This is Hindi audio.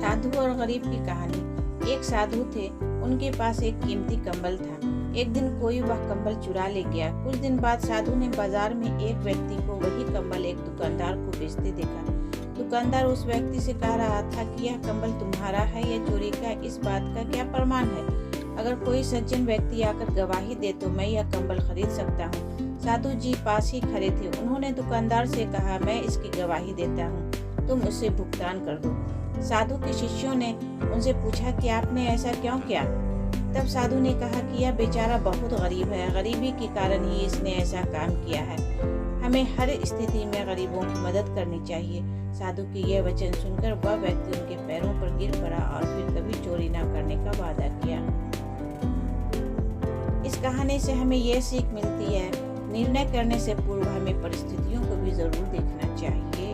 साधु और गरीब की कहानी। एक साधु थे, उनके पास एक कीमती कंबल था। एक दिन कोई वह कंबल चुरा ले गया। कुछ दिन बाद साधु ने बाजार में एक व्यक्ति को वही कंबल एक दुकानदार को बेचते देखा। दुकानदार उस व्यक्ति से कह रहा था कि यह कंबल तुम्हारा है या चोरी का, इस बात का क्या प्रमाण है? अगर कोई सज्जन व्यक्ति आकर गवाही दे तो मैं यह कंबल खरीद सकता हूँ। साधु जी पास ही खड़े थे। उन्होंने दुकानदार से कहा, मैं इसकी गवाही देता हूँ, तुम उससे भुगतान कर दो। साधु के शिष्यों ने उनसे पूछा कि आपने ऐसा क्यों किया? तब साधु ने कहा कि यह बेचारा बहुत गरीब है, गरीबी के कारण ही इसने ऐसा काम किया है। हमें हर स्थिति में गरीबों की मदद करनी चाहिए। साधु के यह वचन सुनकर वह व्यक्ति उनके पैरों पर गिर पड़ा और फिर कभी चोरी न करने का वादा किया। इस कहानी से हमें यह सीख मिलती है, निर्णय करने से पूर्व हमें परिस्थितियों को भी जरूर देखना चाहिए।